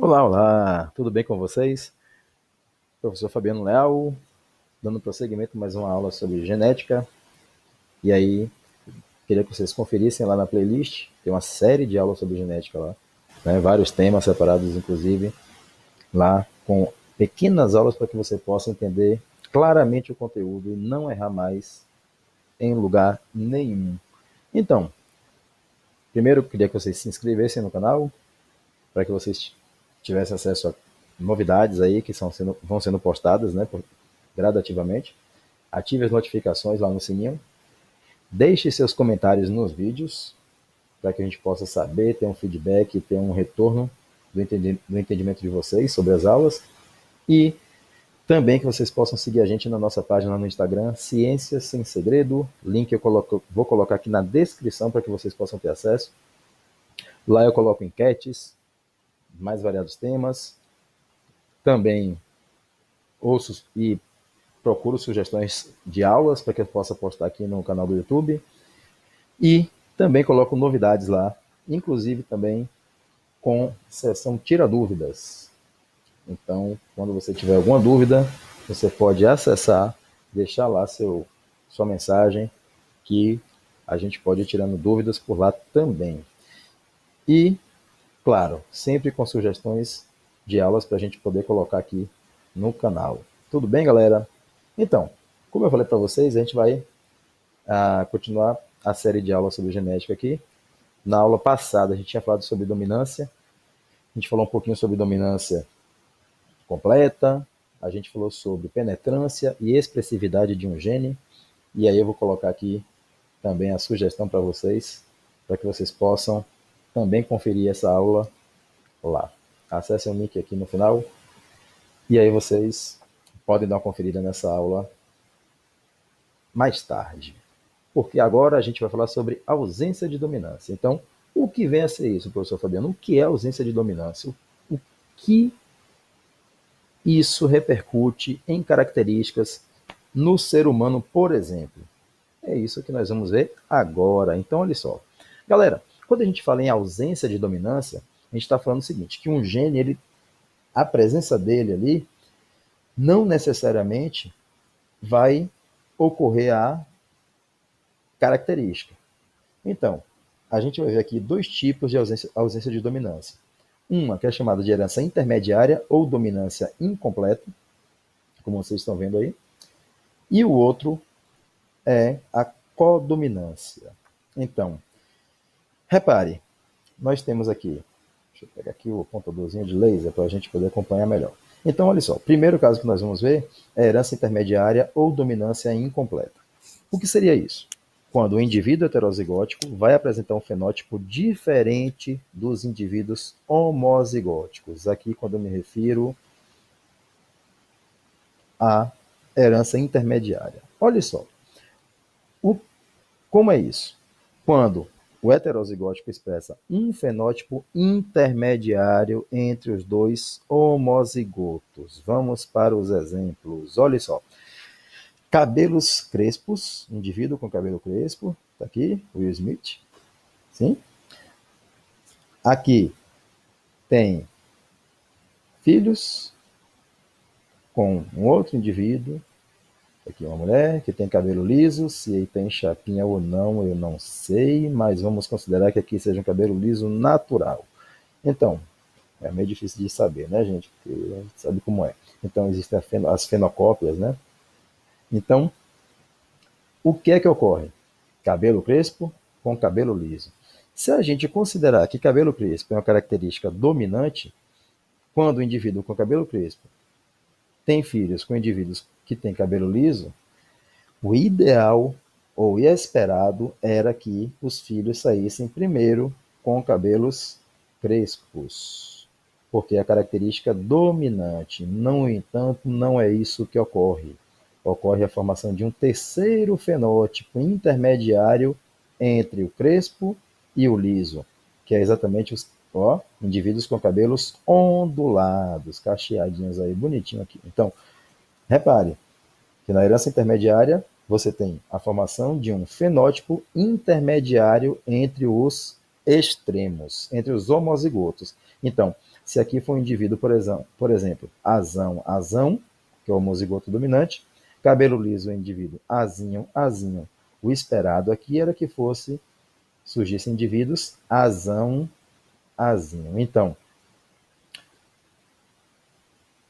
Olá, olá, tudo bem com vocês? Professor Fabiano Leal, dando prosseguimento mais uma aula sobre genética. E aí, queria que vocês conferissem lá na playlist, tem uma série de aulas sobre genética lá, né? Vários temas separados, inclusive, lá com pequenas aulas para que você possa entender claramente o conteúdo e não errar mais em lugar nenhum. Então, primeiro, eu queria que vocês se inscrevessem no canal, para que vocês tivessem acesso a novidades aí que vão sendo postadas, né, gradativamente. Ative as notificações lá no sininho. Deixe seus comentários nos vídeos, para que a gente possa saber, ter um feedback, ter um retorno do entendimento de vocês sobre as aulas. E também que vocês possam seguir a gente na nossa página no Instagram, Ciências Sem Segredo. Link vou colocar aqui na descrição para que vocês possam ter acesso. Lá eu coloco enquetes, mais variados temas. Também ouço e procuro sugestões de aulas para que eu possa postar aqui no canal do YouTube. E também coloco novidades lá, inclusive também com seção Tira Dúvidas. Então, quando você tiver alguma dúvida, você pode acessar, deixar lá sua mensagem, que a gente pode ir tirando dúvidas por lá também. E, claro, sempre com sugestões de aulas para a gente poder colocar aqui no canal. Tudo bem, galera? Então, como eu falei para vocês, a gente vai continuar a série de aulas sobre genética aqui. Na aula passada, a gente tinha falado sobre dominância. A gente falou um pouquinho sobre dominância completa. A gente falou sobre penetrância e expressividade de um gene. E aí eu vou colocar aqui também a sugestão para vocês, para que vocês possam também conferir essa aula lá. Acessem o link aqui no final. E aí vocês podem dar uma conferida nessa aula mais tarde. Porque agora a gente vai falar sobre ausência de dominância. Então, o que vem a ser isso, professor Fabiano? O que é ausência de dominância? O que isso repercute em características no ser humano, por exemplo? É isso que nós vamos ver agora. Então, olha só. Galera, quando a gente fala em ausência de dominância, a gente está falando o seguinte, que um gene, a presença dele ali, não necessariamente vai ocorrer a característica. Então, a gente vai ver aqui dois tipos de ausência de dominância. Uma que é chamada de herança intermediária ou dominância incompleta, como vocês estão vendo aí, e o outro é a codominância. Então, repare, nós temos aqui, deixa eu pegar aqui o apontadorzinho de laser para a gente poder acompanhar melhor. Então, olha só, o primeiro caso que nós vamos ver é herança intermediária ou dominância incompleta. O que seria isso? Quando o indivíduo heterozigótico vai apresentar um fenótipo diferente dos indivíduos homozigóticos. Aqui, quando eu me refiro à herança intermediária. Olha só, o, como é isso? Quando o heterozigótico expressa um fenótipo intermediário entre os dois homozigotos. Vamos para os exemplos. Olha só. Cabelos crespos, indivíduo com cabelo crespo, tá aqui, Will Smith, sim? Aqui tem filhos com um outro indivíduo, aqui uma mulher que tem cabelo liso, se tem chapinha ou não, eu não sei, mas vamos considerar que aqui seja um cabelo liso natural. Então, é meio difícil de saber, né, gente? Porque a gente sabe como é. Então, existem as fenocópias, né? Então, o que é que ocorre? Cabelo crespo com cabelo liso. Se a gente considerar que cabelo crespo é uma característica dominante, quando o indivíduo com cabelo crespo tem filhos com indivíduos que têm cabelo liso, o ideal ou esperado era que os filhos saíssem primeiro com cabelos crespos, porque é a característica dominante. No entanto, não é isso que ocorre. Ocorre a formação de um terceiro fenótipo intermediário entre o crespo e o liso, que é exatamente os indivíduos com cabelos ondulados, cacheadinhos aí, bonitinho aqui. Então, repare que na herança intermediária você tem a formação de um fenótipo intermediário entre os extremos, entre os homozigotos. Então, Se aqui for um indivíduo, por exemplo, azão, azão, que é o homozigoto dominante, cabelo liso, indivíduo azinho, azinho. O esperado aqui era que surgissem indivíduos azão, azinho. Então,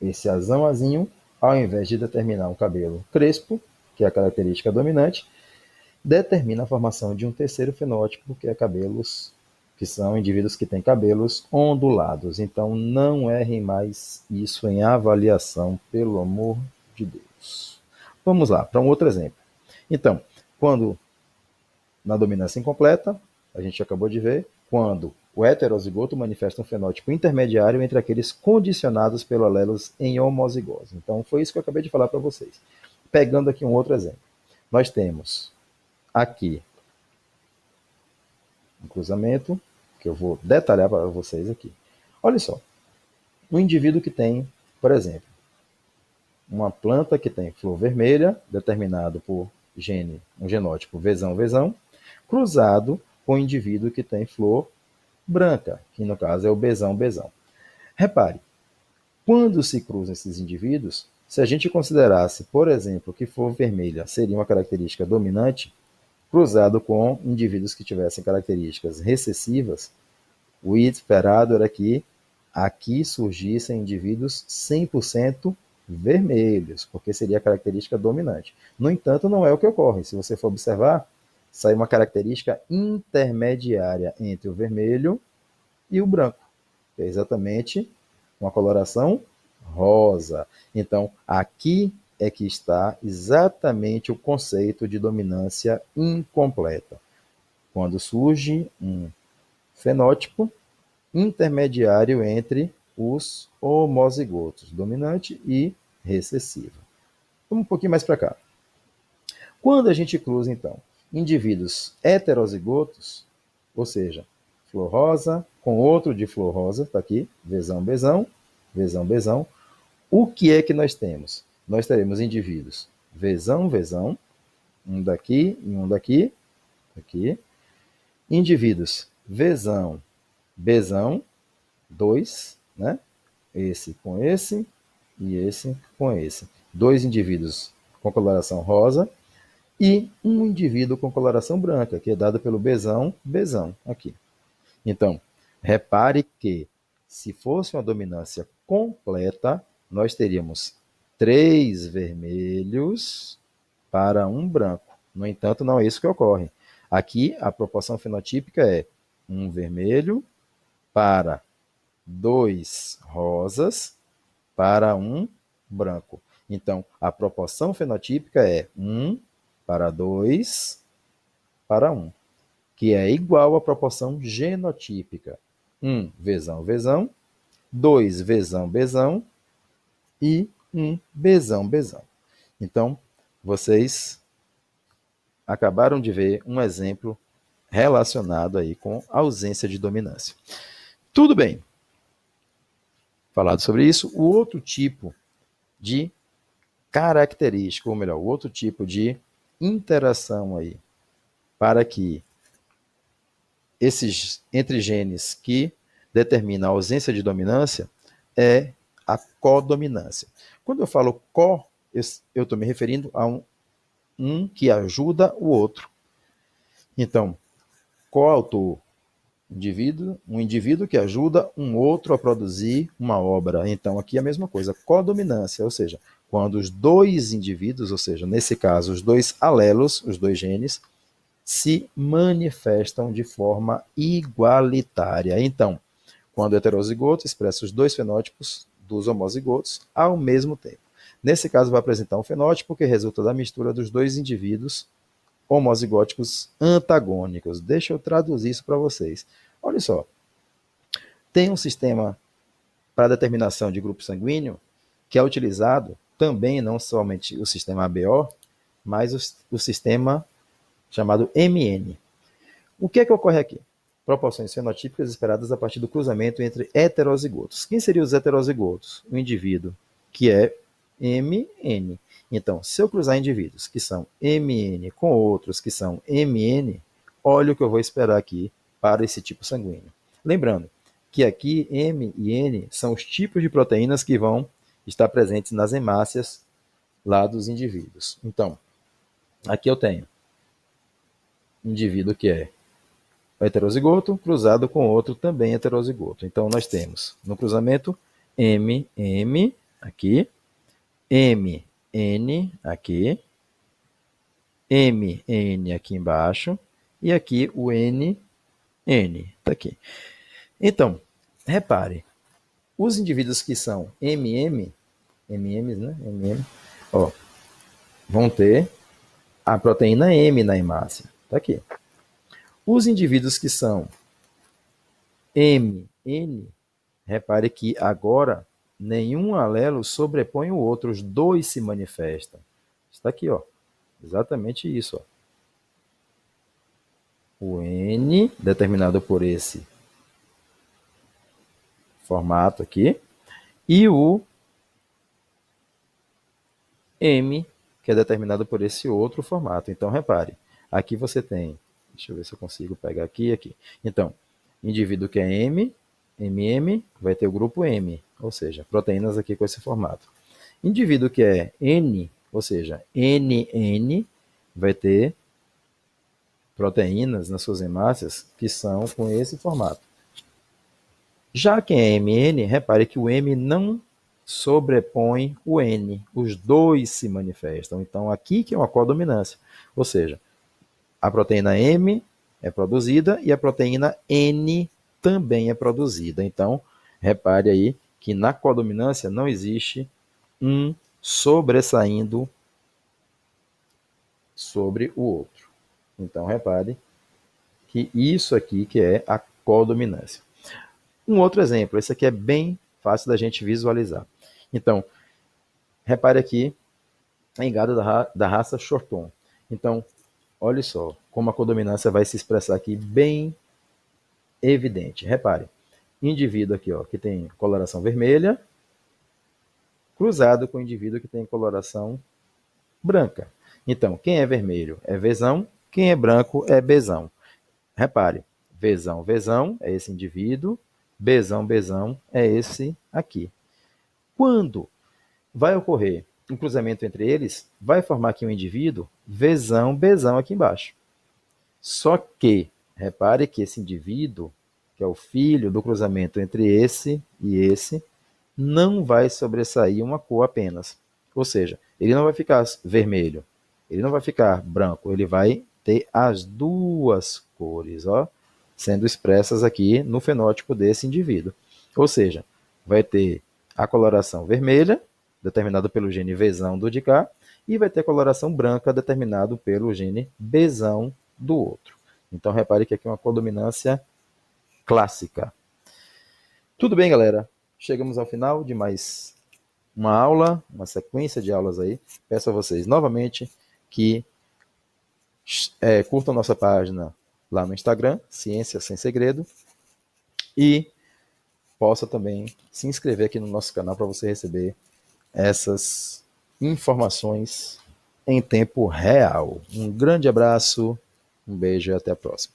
esse azão, azinho, ao invés de determinar um cabelo crespo, que é a característica dominante, determina a formação de um terceiro fenótipo, que é cabelos, que são indivíduos que têm cabelos ondulados. Então, não errem mais isso em avaliação, pelo amor de Deus. Vamos lá, para um outro exemplo. Então, quando na dominância incompleta, a gente acabou de ver, quando o heterozigoto manifesta um fenótipo intermediário entre aqueles condicionados pelo alelos em homozigose. Então, foi isso que eu acabei de falar para vocês. Pegando aqui um outro exemplo. Nós temos aqui um cruzamento, que eu vou detalhar para vocês aqui. Olha só, um indivíduo que tem, por exemplo, uma planta que tem flor vermelha, determinado por um genótipo Vzão, cruzado com um indivíduo que tem flor branca, que no caso é o Bzão. Repare, quando se cruzam esses indivíduos, se a gente considerasse, por exemplo, que flor vermelha seria uma característica dominante, cruzado com indivíduos que tivessem características recessivas, o esperado era que aqui surgissem indivíduos 100% vermelhos, porque seria a característica dominante. No entanto, não é o que ocorre. Se você for observar, sai uma característica intermediária entre o vermelho e o branco, que é exatamente uma coloração rosa. Então, aqui é que está exatamente o conceito de dominância incompleta. Quando surge um fenótipo intermediário entre os homozigotos, dominante e recessivo. Vamos um pouquinho mais para cá. Quando a gente cruza, então, indivíduos heterozigotos, ou seja, flor rosa com outro de flor rosa, está aqui, Vzão, o que é que nós temos? Nós teremos indivíduos Vzão, um daqui e um daqui, aqui. Indivíduos Vzão, Bzão, dois, né? Esse com esse e esse com esse. Dois indivíduos com coloração rosa e um indivíduo com coloração branca, que é dado pelo Bzão, aqui. Então, repare que se fosse uma dominância completa, nós teríamos 3 vermelhos para um branco. No entanto, não é isso que ocorre. Aqui, a proporção fenotípica é 1 vermelho para 2 rosas para 1 branco. Então, a proporção fenotípica é 1 para 2 para 1, que é igual à proporção genotípica. 1 Vzão, 2 Bzão e 1 Bzão. Então, vocês acabaram de ver um exemplo relacionado aí com ausência de dominância. Tudo bem. Falado sobre isso, o outro tipo de característica, ou melhor, o outro tipo de interação aí, para que esses entre genes que determinam a ausência de dominância é a codominância. Quando eu falo co, eu estou me referindo a um que ajuda o outro. Então, coautor, um indivíduo que ajuda um outro a produzir uma obra. Então, aqui é a mesma coisa, codominância, ou seja, quando os dois indivíduos, ou seja, nesse caso, os dois alelos, os dois genes, se manifestam de forma igualitária. Então, quando o heterozigoto expressa os dois fenótipos dos homozigotos ao mesmo tempo. Nesse caso, vai apresentar um fenótipo que resulta da mistura dos dois indivíduos homozigóticos antagônicos. Deixa eu traduzir isso para vocês. Olha só, tem um sistema para determinação de grupo sanguíneo que é utilizado também, não somente o sistema ABO, mas o sistema chamado MN. O que é que ocorre aqui? Proporções fenotípicas esperadas a partir do cruzamento entre heterozigotos. Quem seriam os heterozigotos? O indivíduo que é MN. Então, se eu cruzar indivíduos que são MN com outros que são MN, olha o que eu vou esperar aqui para esse tipo sanguíneo. Lembrando que aqui M e N são os tipos de proteínas que vão estar presentes nas hemácias lá dos indivíduos. Então, aqui eu tenho um indivíduo que é heterozigoto cruzado com outro também heterozigoto. Então, nós temos no cruzamento M, M aqui, M, N aqui, M, N aqui embaixo, e aqui o N, N, tá aqui. Então, repare, os indivíduos que são MM, MMs, né? MM, ó, vão ter a proteína M na hemácia, tá aqui. Os indivíduos que são MN, repare que agora nenhum alelo sobrepõe o outro, os dois se manifestam. Está aqui, ó. Exatamente isso, ó. O N, determinado por esse formato aqui, e o M, que é determinado por esse outro formato. Então, repare, aqui você tem, deixa eu ver se eu consigo pegar aqui e aqui. Então, indivíduo que é M, MM, vai ter o grupo M, ou seja, proteínas aqui com esse formato. Indivíduo que é N, ou seja, NN, vai ter proteínas nas suas hemácias que são com esse formato. Já quem é MN, repare que o M não sobrepõe o N, os dois se manifestam. Então, aqui que é uma codominância, ou seja, a proteína M é produzida e a proteína N também é produzida. Então, repare aí que na codominância não existe um sobressaindo sobre o outro. Então, repare que isso aqui que é a codominância. Um outro exemplo, esse aqui é bem fácil da gente visualizar. Então, repare aqui em gado da raça Shorton. Então, olha só como a codominância vai se expressar aqui bem evidente. Repare, indivíduo aqui ó, que tem coloração vermelha, cruzado com o indivíduo que tem coloração branca. Então, quem é vermelho é Vzão, quem é branco é Bzão. Repare, Vzão, Vzão é esse indivíduo, Bzão, Bzão é esse aqui. Quando vai ocorrer um cruzamento entre eles, vai formar aqui um indivíduo Vzão, Bzão aqui embaixo. Só que, repare que esse indivíduo, que é o filho do cruzamento entre esse e esse, não vai sobressair uma cor apenas. Ou seja, ele não vai ficar vermelho, ele não vai ficar branco, ele vai ter as duas cores, ó, sendo expressas aqui no fenótipo desse indivíduo. Ou seja, vai ter a coloração vermelha, determinada pelo gene Vzão do de cá, e vai ter a coloração branca, determinada pelo gene Bzão do outro. Então, repare que aqui é uma codominância clássica. Tudo bem, galera? Chegamos ao final de mais uma aula, uma sequência de aulas aí. Peço a vocês novamente que curtam nossa página lá no Instagram, Ciência Sem Segredo, e possa também se inscrever aqui no nosso canal para você receber essas informações em tempo real. Um grande abraço, um beijo e até a próxima.